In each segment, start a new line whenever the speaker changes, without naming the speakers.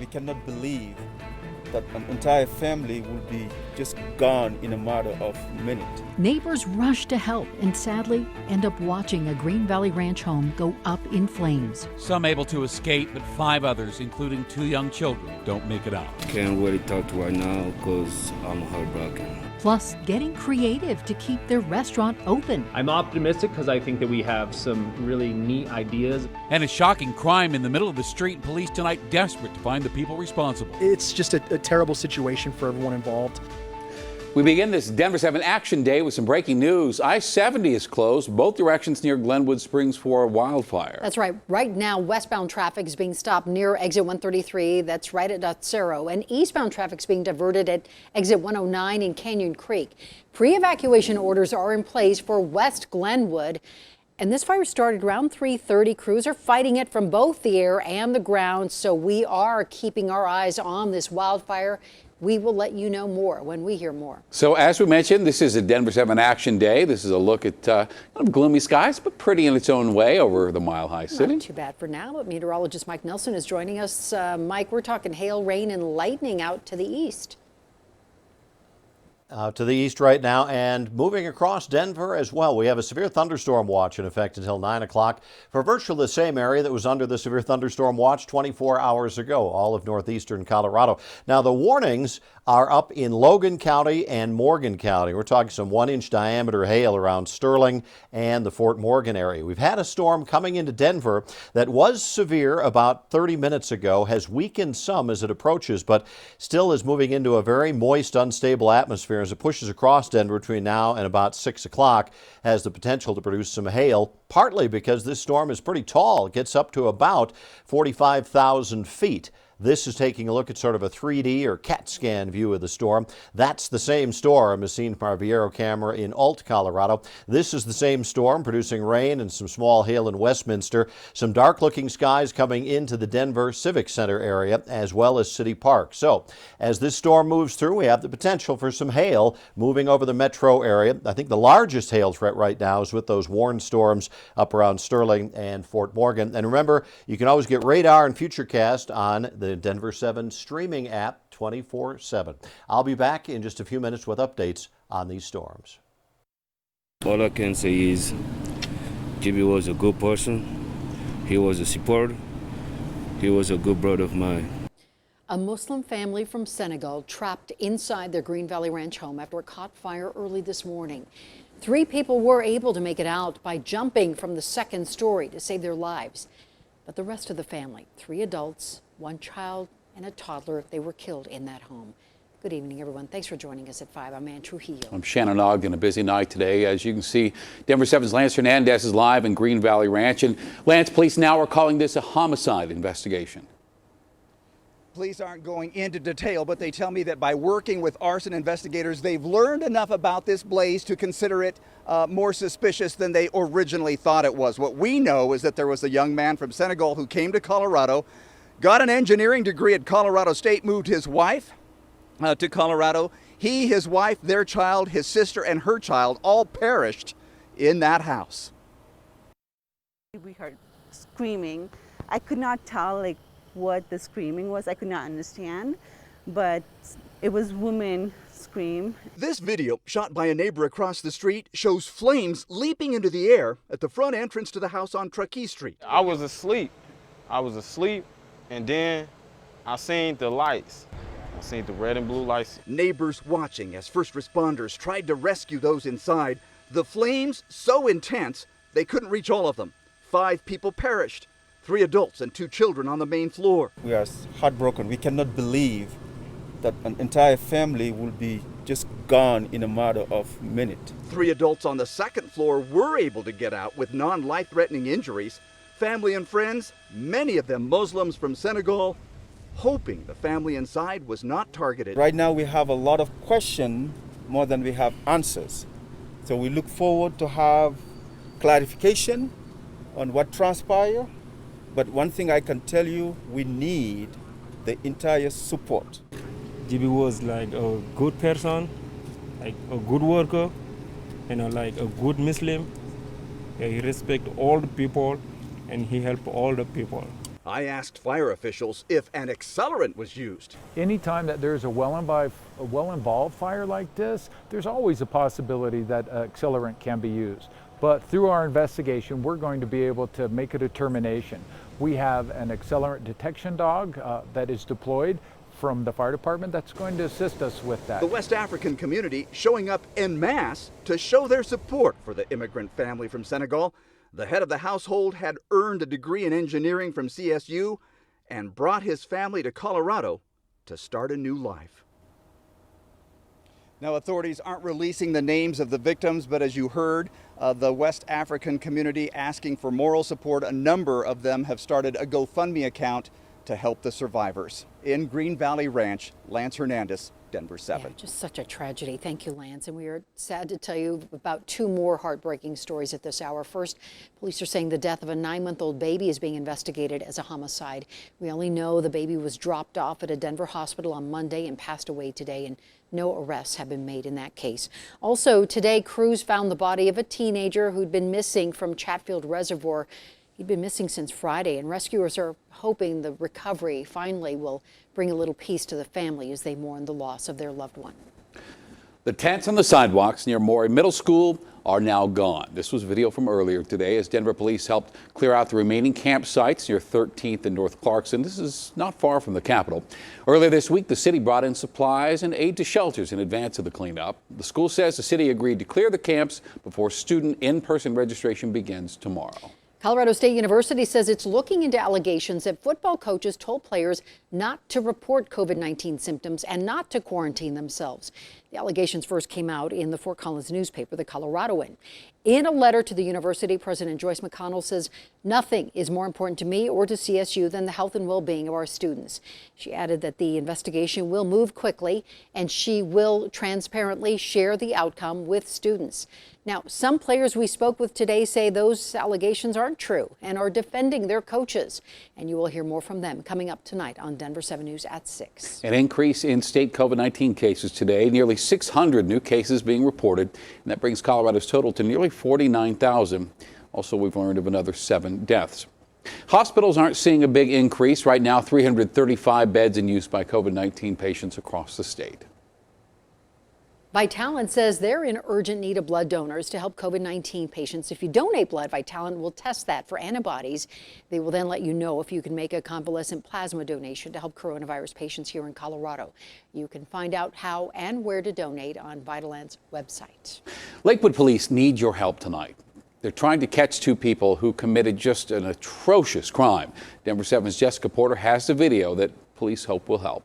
we cannot believe that an entire family will be just gone in a matter of minutes.
Neighbors rush to help and sadly end up watching a Green Valley Ranch home go up in flames.
Some able to escape, but 5 others, including 2 young children, don't make it out.
Can't really talk to right now because I'm heartbroken.
Plus, getting creative to keep their restaurant open.
I'm optimistic because I think that we have some really neat ideas.
And a shocking crime in the middle of the street, and police tonight desperate to find the people responsible.
It's just a terrible situation for everyone involved.
We begin this Denver7 Action Day with some breaking news. I-70 is closed, both directions near Glenwood Springs for a wildfire.
That's right. Right now, westbound traffic is being stopped near exit 133. That's right at Dotsero. And eastbound traffic is being diverted at exit 109 in Canyon Creek. Pre-evacuation orders are in place for West Glenwood. And this fire started around 3:30. Crews are fighting it from both the air and the ground. So we are keeping our eyes on this wildfire. We will let you know more when we hear more.
So as we mentioned, this is a Denver7 Action Day. This is a look at kind of gloomy skies, but pretty in its own way over the Mile High City.
Not too bad for now, but meteorologist Mike Nelson is joining us. Mike, we're talking hail, rain, and lightning out to the east.
To the east right now and moving across Denver as well. We have a severe thunderstorm watch in effect until 9 o'clock for virtually the same area that was under the severe thunderstorm watch 24 hours ago, all of northeastern Colorado. Now, the warnings are up in Logan County and Morgan County. We're talking some 1-inch diameter hail around Sterling and the Fort Morgan area. We've had a storm coming into Denver that was severe about 30 minutes ago, has weakened some as it approaches, but still is moving into a very moist, unstable atmosphere as it pushes across Denver between now and about 6 o'clock, has the potential to produce some hail, partly because this storm is pretty tall. It gets up to about 45,000 feet. This is taking a look at sort of a 3D or CAT scan view of the storm. That's the same storm as seen from our Viero camera in Alt, Colorado. This is the same storm producing rain and some small hail in Westminster. Some dark looking skies coming into the Denver Civic Center area as well as City Park. So as this storm moves through, we have the potential for some hail moving over the metro area. I think the largest hail threat right now is with those warned storms up around Sterling and Fort Morgan. And remember, you can always get radar and Futurecast on the Denver7 streaming app 24/7. I'll be back in just a few minutes with updates on these storms.
All I can say is Jimmy was a good person. He was a support. He was a good brother of mine.
A Muslim family from Senegal trapped inside their Green Valley Ranch home after it caught fire early this morning. 3 people were able to make it out by jumping from the 2nd story to save their lives. But the rest of the family, 3 adults, 1 child, and a toddler, they were killed in that home. Good evening, everyone. Thanks for joining us at 5. I'm Ann Trujillo.
I'm Shannon Ogden. A busy night today. As you can see, Denver7's Lance Hernandez is live in Green Valley Ranch. And Lance, police now are calling this a homicide investigation.
Police aren't going into detail, but they tell me that by working with arson investigators, they've learned enough about this blaze to consider it more suspicious than they originally thought it was. What we know is that there was a young man from Senegal who came to Colorado, got an engineering degree at Colorado State, moved his wife to Colorado. He, his wife, their child, his sister, and her child all perished in that house.
We heard screaming. I could not tell what the screaming was. I could not understand, but it was women scream.
This video, shot by a neighbor across the street, shows flames leaping into the air at the front entrance to the house on Truckee Street.
I was asleep, and then I seen the lights. I seen the red and blue lights.
Neighbors watching as first responders tried to rescue those inside. The flames so intense, they couldn't reach all of them. 5 people perished. 3 adults and 2 children on the main floor.
We are heartbroken. We cannot believe that an entire family will be just gone in a matter of minutes.
3 adults on the 2nd floor were able to get out with non-life-threatening injuries. Family and friends, many of them Muslims from Senegal, hoping the family inside was not targeted.
Right now we have a lot of questions more than we have answers. So we look forward to have clarification on what transpired. But one thing I can tell you, we need the entire support.
GB was like a good person, like a good worker, like a good Muslim. He respects all the people and he helped all the people.
I asked fire officials if an accelerant was used.
Anytime that there's a well-involved fire like this, there's always a possibility that accelerant can be used. But through our investigation, we're going to be able to make a determination. We have an accelerant detection dog that is deployed from the fire department that's going to assist us with that.
The West African community showing up en masse to show their support for the immigrant family from Senegal. The head of the household had earned a degree in engineering from CSU and brought his family to Colorado to start a new life. Now, authorities aren't releasing the names of the victims, but as you heard, the West African community asking for moral support. A number of them have started a GoFundMe account to help the survivors. In Green Valley Ranch, Lance Hernandez, Denver7.
Yeah, just such a tragedy. Thank you, Lance. And we are sad to tell you about two more heartbreaking stories at this hour. First, police are saying the death of a 9-month-old baby is being investigated as a homicide. We only know the baby was dropped off at a Denver hospital on Monday and passed away today, and no arrests have been made in that case. Also, today, crews found the body of a teenager who'd been missing from Chatfield Reservoir. He'd been missing since Friday, and rescuers are hoping the recovery finally will bring a little peace to the family as they mourn the loss of their loved one.
The tents on the sidewalks near Morey Middle School are now gone. This was video from earlier today as Denver police helped clear out the remaining campsites near 13th and North Clarkson. This is not far from the Capitol. Earlier this week, the city brought in supplies and aid to shelters in advance of the cleanup. The school says the city agreed to clear the camps before student in-person registration begins tomorrow.
Colorado State University says it's looking into allegations that football coaches told players not to report COVID-19 symptoms and not to quarantine themselves. The allegations first came out in the Fort Collins newspaper, The Coloradoan. In a letter to the university, President Joyce McConnell says, "Nothing is more important to me or to CSU than the health and well-being of our students." She added that the investigation will move quickly and she will transparently share the outcome with students. Now, some players we spoke with today say those allegations aren't true and are defending their coaches. And you will hear more from them coming up tonight on Denver7 News at 6.
An increase in state COVID-19 cases today, nearly 600 new cases being reported, and that brings Colorado's total to nearly 49,000. Also, we've learned of another 7 deaths. Hospitals aren't seeing a big increase. Right now, 335 beds in use by COVID-19 patients across the state.
Vitalant says they're in urgent need of blood donors to help COVID-19 patients. If you donate blood, Vitalant will test that for antibodies. They will then let you know if you can make a convalescent plasma donation to help coronavirus patients here in Colorado. You can find out how and where to donate on Vitalant's website.
Lakewood police need your help tonight. They're trying to catch 2 people who committed just an atrocious crime. Denver7's Jessica Porter has the video that police hope will help.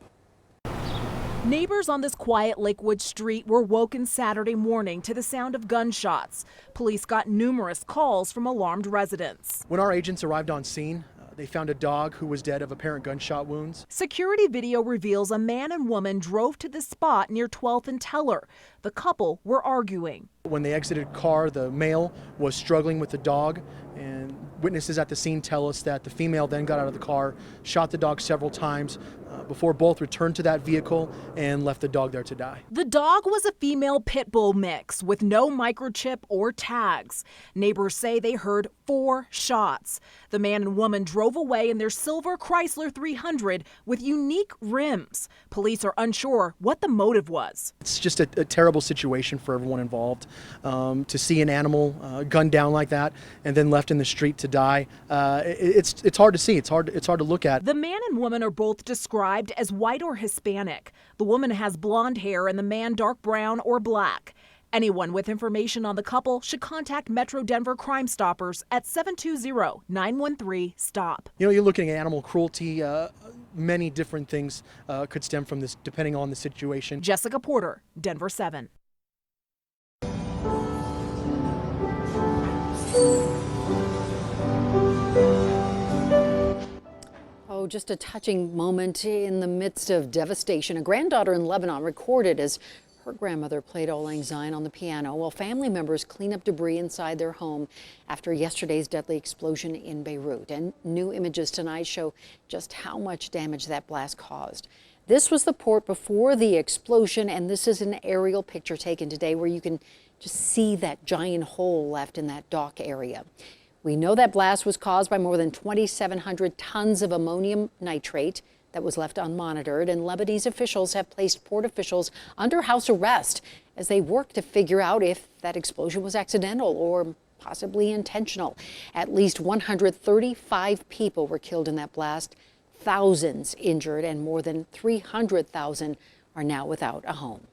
Neighbors on this quiet Lakewood street were woken Saturday morning to the sound of gunshots. Police got numerous calls from alarmed residents.
When our agents arrived on scene, they found a dog who was dead of apparent gunshot wounds.
Security video reveals a man and woman drove to the spot near 12th and Teller. The couple were arguing.
When they exited car, the male was struggling with the dog, and witnesses at the scene tell us that the female then got out of the car, shot the dog several times before both returned to that vehicle and left the dog there to die.
The dog was a female pit bull mix with no microchip or tags. Neighbors say they heard 4 shots. The man and woman drove away in their silver Chrysler 300 with unique rims. Police are unsure what the motive was.
It's just a terrible situation for everyone involved. To see an animal gunned down like that and then left in the street to die, it's hard to see. It's hard to look at.
The man and woman are both described as white or Hispanic. The woman has blonde hair and the man dark brown or black. Anyone with information on the couple should contact Metro Denver Crime Stoppers at 720-913-STOP.
You know, you're looking at animal cruelty. Many different things could stem from this depending on the situation.
Jessica Porter, Denver7.
Oh, just a touching moment in the midst of devastation. A granddaughter in Lebanon recorded as her grandmother played Auld Lang Syne on the piano while family members clean up debris inside their home after yesterday's deadly explosion in Beirut. And new images tonight show just how much damage that blast caused. This was the port before the explosion, and this is an aerial picture taken today where you can just see that giant hole left in that dock area. We know that blast was caused by more than 2,700 tons of ammonium nitrate that was left unmonitored, and Lebanese officials have placed port officials under house arrest as they work to figure out if that explosion was accidental or possibly intentional. At least 135 people were killed in that blast, thousands injured, and more than 300,000 are now without a home.